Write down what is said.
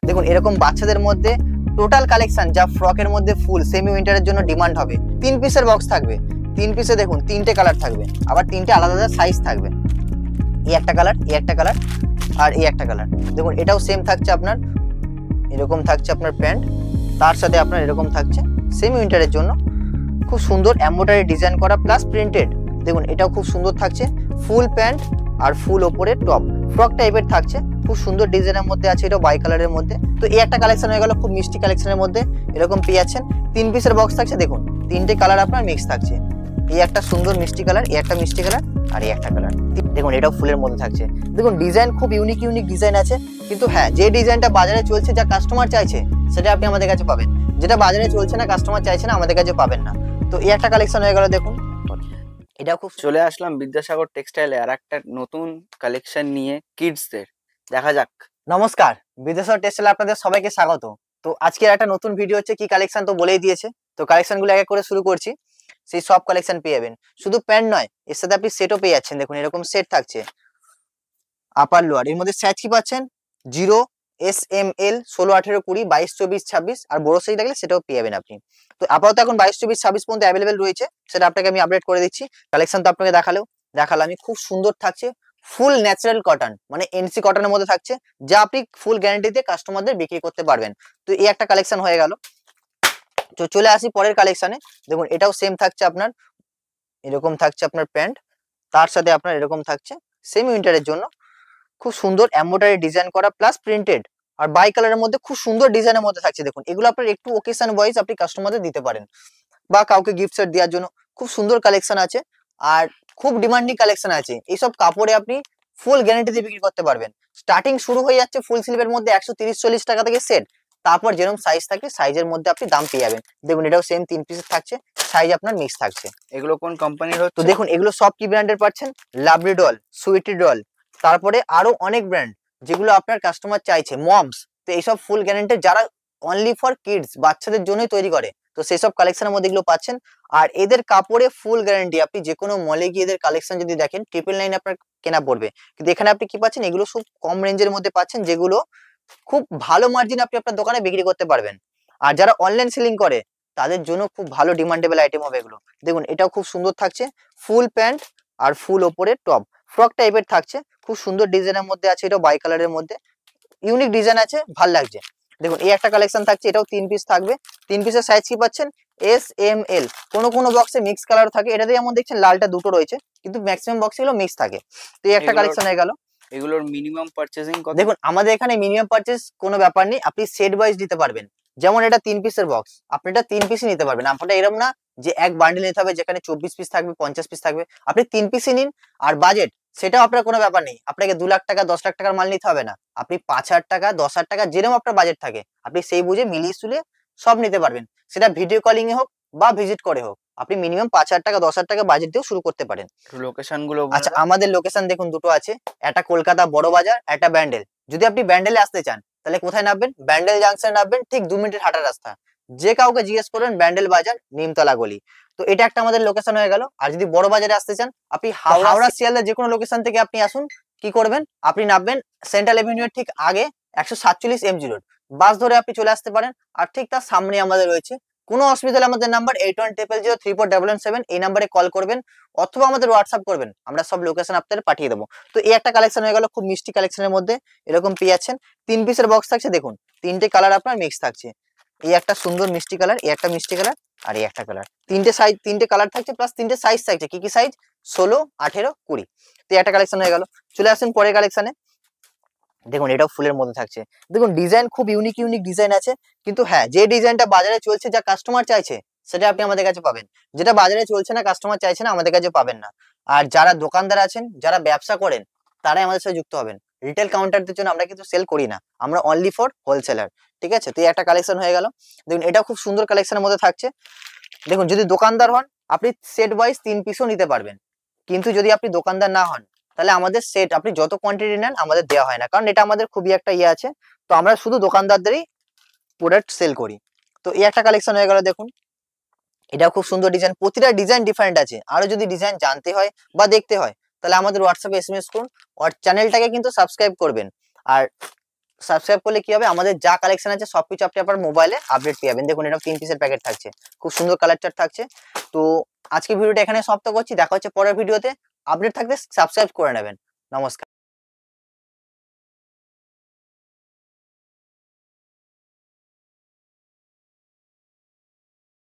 দেখুন এরকম বাচ্চাদের মধ্যে টোটাল কালেকশন যা ফ্রকের মধ্যে ফুল সেমি উইন্টারের জন্য ডিমান্ড হবে। 3 পিসের বক্স থাকবে, 3 পিসে দেখুন 3টে কালার থাকবে, আবার 3টে আলাদা আলাদা সাইজ থাকবে। এই একটা কালার, এই একটা কালার, আর এই একটা কালার। দেখুন এটাও সেম থাকছে আপনার, এরকম থাকছে আপনার প্যান্ট, তার সাথে আপনার এরকম থাকছে সেমি উইন্টারের জন্য খুব সুন্দর এমব্রয়ডারি ডিজাইন করা প্লাস প্রিন্টেড। দেখুন এটাও খুব সুন্দর থাকছে, ফুল প্যান্ট আর ফুল ওপরে টপ, ফ্রক টাইপের থাকছে, খুব সুন্দর ডিজাইনের মধ্যে আছে, এটা বাই কালারের মধ্যে। তো এই একটা কালেকশন হয়ে গেল, খুব মিষ্টি কালেকশনের মধ্যে এরকম পেয়ে যাচ্ছেন। 3 পিসের বক্স থাকছে, দেখুন 3টে কালার আপনার মিক্স থাকছে। এই একটা সুন্দর মিষ্টি কালার, এই একটা মিষ্টি কালার, আর এই একটা কালার। দেখুন এটাও ফুলের মধ্যে থাকছে। দেখুন ডিজাইন খুব ইউনিক ইউনিক ডিজাইন আছে, কিন্তু হ্যাঁ যে ডিজাইনটা বাজারে চলছে, যা কাস্টমার চাইছে সেটা আপনি আমাদের কাছে পাবেন। যেটা বাজারে চলছে না, কাস্টমার চাইছে না, আমাদের কাছে পাবেন না। তো এই একটা কালেকশন হয়ে গেল। দেখুন এটা খুব চলে আসলাম বিদ্যাসাগর টেক্সটাইলে আর একটা নতুন কালেকশন নিয়ে কিডসদের, দেখা যাক। নমস্কার, বিদেশের টেক্সটাইলে আপনাদের সবাইকে স্বাগত। তো আজকের একটা নতুন ভিডিও হচ্ছে, কি কালেকশন তো বলেই দিয়েছে, তো কালেকশনগুলো এক এক করে শুরু করছি। সেই সব কালেকশন পেয়ে যাবেন, শুধু প্যান্ট নয়, এর সাথে আপনি সেটও পেয়ে যাচ্ছেন। দেখুন এরকম সেট থাকছে, আপার লোয়ার, এর মধ্যে সাইজ কি পাচ্ছেন 0, S, M, L, 16, 18, 20, 22, 24, 26, আর বড় সাইজ থাকলে সেটাও পেয়ে যাবেন আপনি। তো আপাতত এখন 22, 24, 26 পর্যন্ত অ্যাভেলেবেল রয়েছে, সেটা আপনাকে আমি আপডেট করে দিচ্ছি। কালেকশন তো আপনাকে দেখালাম, আমি খুব সুন্দর থাকছে, ফুল ন্যাচারাল কটন, মানে এনসি কটনের মধ্যে থাকছে, যা আপনি ফুল গ্যারান্টি দিয়ে কাস্টমারদের বিক্রি করতে পারবেন। তো এই একটা কালেকশন হয়ে গেল। তো চলে আসি পরের কালেকশনে। দেখুন এটাও সেম থাকছে আপনার, এরকম থাকছে আপনার প্যান্ট, তার সাথে আপনার এরকম থাকছে সেমি উইন্টারের জন্য খুব সুন্দর এমব্রয়ডারি ডিজাইন করা প্লাস প্রিন্টেড, আর বাই কালারের মধ্যে খুব সুন্দর ডিজাইনের মধ্যে থাকছে। দেখুন এগুলো আপনার একটু ওকেশন ওয়াইজ আপনি কাস্টমারদের দিতে পারেন, বা কাউকে গিফট সেট দেওয়ার জন্য খুব সুন্দর কালেকশন আছে, আর খুব ডিমান্ডিং কালেকশন আছে। এইসব কাপড়ে আপনি ফুল গ্যারান্টি দিয়ে বিক্রি করতে পারবেন। স্টার্টিং শুরু হয়ে যাচ্ছে ফুল স্লিভের মধ্যে 130-140 টাকা থেকে সেট, তারপর যেরকম সাইজ থাকে সাইজের মধ্যে আপনি দাম পেয়ে যাবেন। দেখুন এটাও সেম 3 পিসের থাকছে, সাইজ আপনার মিক্স থাকছে। এগুলো কোন কোম্পানির হচ্ছে? তো দেখুন এগুলো সব কি ব্র্যান্ডের পাচ্ছেন, লাভলি ডল, সুইটি ডল, তারপরে আরো অনেক ব্র্যান্ড যেগুলো আপনার কাস্টমার চাইছে, মমস। তো এইসব ফুল গ্যারান্টি, যারা অনলি ফর কিডস, বাচ্চাদের জন্যই তৈরি করে, তো সেই সব কালেকশনের মধ্যে এগুলো পাচ্ছেন। আর এদের কাপড়ে ফুল গ্যারান্টি, আপনি যে কোনো মলে গিয়ে এদের কালেকশন যদি দেখেন 999 আপনার কেনা পড়বে, কিন্তু এখানে আপনি কি পাচ্ছেন, এগুলো খুব কম রেঞ্জের মধ্যে পাচ্ছেন, যেগুলো খুব ভালো মার্জিন আপনি আপনার দোকানে বিক্রি করতে পারবেন। আর যারা অনলাইন সেলিং করে তাদের জন্য খুব ভালো ডিমান্ডেবল আইটেম হবে এগুলো। দেখুন এটাও খুব সুন্দর থাকছে, ফুল প্যান্ট আর ফুল ওপরে টপ, ফ্রক টাইপের থাকছে, খুব সুন্দর ডিজাইনের মধ্যে আছে, এটাও বাই কালারের মধ্যে ইউনিক ডিজাইন আছে, ভাল লাগছে। দেখুন এই একটা কালেকশন থাকছে, এটাও 3 পিস থাকবে। 3 পিসের সাইজ কি পাচ্ছেন S, M, L, কোনো বক্সে মিক্স কালার থাকে, এটাতে যেমন দেখছেন লালটা দুটো রয়েছে, কিন্তু ম্যাক্সিমাম বক্সে এগুলো মিক্স থাকে। তো এই একটা কালেকশন হয়ে গেল। এগুলোর মিনিমাম পারচেজিং কত? দেখুন আমাদের এখানে মিনিমাম পারচেজ কোনো ব্যাপার নেই, আপনি সেট ওয়াইজ দিতে পারবেন। যেমন এটা 3 পিসের বক্স, আপনি এটা 3 পিসই নিতে পারবেন। আপনারা এরকম না যে এক বান্ডেল নিতে হবে যেখানে 24 পিস থাকবে, 50 পিস থাকবে, আপনি 3 পিসই নিন। আর বাজেট, সেটাও আপনার কোনো ব্যাপার নেই, আপনাকে 2 লাখ টাকা 10 লাখ টাকার মাল নিতে হবে না, আপনি 5,000 টাকা 10,000 টাকা যেরকম আপনার বাজেট থাকে, আপনি সেই বুঝে মিলিয়ে সুলিয়ে সব নিতে পারবেন। সেটা ভিডিও কলিং এ হোক বা ভিজিট করে হোক, আপনি মিনিমাম 5,000 টাকা 10,000 টাকা বাজেট দিয়েও শুরু করতে পারেন। লোকেশন গুলো? আচ্ছা আমাদের লোকেশন দেখুন দুটো আছে, একটা কলকাতা বড় বাজার, একটা ব্যান্ডেল। যদি আপনি ব্যান্ডেলে আসতে চান তাহলে কোথায় নামবেন, ব্যান্ডেল জাংশনে নামবেন, ঠিক 2 মিনিটের হাঁটার রাস্তা। যে কাউকে জিজ্ঞেস করবেন ব্যান্ডেল বাজার, নিমতলা গলি। তো এটা একটা আমাদের লোকেশন হয়ে গেল। আর যদি বড় বাজারে আসতে চান, আপনি হাওড়া শিয়ালদা যে কোনো লোকেশন থেকে আপনি আসুন, কি করবেন, আপনি নামবেন সেন্ট্রাল এভিনিউ এর ঠিক আগে 147 MG রোড, বাস ধরে আপনি চলে আসতে পারেন। আর ঠিক তার সামনে আমাদের রয়েছে, কোনো অসুবিধা হলে আমাদের নাম্বার 8100034777, এই নাম্বারে কল করবেন অথবা আমাদের হোয়াটসঅ্যাপ করবেন, আমরা সব লোকেশন আপনাদের পাঠিয়ে দেবো। তো এই একটা কালেকশন হয়ে গেল, খুব মিষ্টি কালেকশনের মধ্যে এরকম পেয়ে যাচ্ছেন। 3 পিসের বক্স থাকছে, দেখুন 3টে কালার আপনার মিক্স থাকছে। এই একটা সুন্দর মিষ্টি কালার, এই একটা মিষ্টি কালার, আর এই একটা কালার। 3টে সাইজ, 3টে কালার থাকছে, প্লাস 3টে সাইজ থাকছে। কি কি সাইজ, 16, 18, 20। তো এই একটা কালেকশন হয়ে গেল। চলে আসুন পরের কালেকশনে। দেখুন এটাও ফুলের মধ্যে থাকছে। দেখুন ডিজাইন খুব ইউনিক ইউনিক ডিজাইন আছে, কিন্তু হ্যাঁ যে ডিজাইনটা বাজারে চলছে, যা কাস্টমার চাইছে সেটা আপনি আমাদের কাছে পাবেন। যেটা বাজারে চলছে না, কাস্টমার চাইছে না, আমাদের কাছে পাবেন না। আর যারা দোকানদার আছেন, যারা ব্যবসা করেন, তারাই আমাদের সাথে যুক্ত হবেন। রিটেল কাউন্টারদের জন্য আমরা কিন্তু সেল করি না, আমরা অনলি ফর হোলসেলার। ঠিক আছে, তো এই একটা কালেকশন হয়ে গেল। দেখুন এটাও খুব সুন্দর কালেকশনের মধ্যে থাকছে। দেখুন যদি দোকানদার হন, আপনি সেট ওয়াইজ 3 পিসও নিতে পারবেন, কিন্তু যদি আপনি দোকানদার না হন, তাহলে আমাদের সেট আপনি যত কোয়ান্টিটি নেন আমাদের দেওয়া হয় না, কারণ এটা আমাদের খুবই একটা ইয়ে আছে। তো আমরা শুধু দোকানদারদেরই প্রোডাক্ট সেল করি। তো এই একটা কালেকশন হয়ে গেল। দেখুন এটাও খুব সুন্দর ডিজাইন, প্রতিটা ডিজাইন ডিফারেন্ট আছে। আরো যদি ডিজাইন জানতে হয় বা দেখতে হয়, তাহলে আমাদের হোয়াটসঅ্যাপে SMS করুন, আর চ্যানেলটাকে কিন্তু সাবস্ক্রাইব করবেন। আর সাবস্ক্রাইব করলে কি হবে, আমাদের যা কালেকশন আছে সবকিছু আপনি আপনার মোবাইলে আপডেট পেয়ে যাবেন। দেখুন এটা 3 পিসের প্যাকেট থাকছে, খুব সুন্দর কালার চার্ট থাকছে। তো আজকে ভিডিওটা এখানে সমাপ্ত করছি, দেখা হচ্ছে পরের ভিডিওতে। আপডেট থাকতে সাবস্ক্রাইব করে নেবেন। নমস্কার।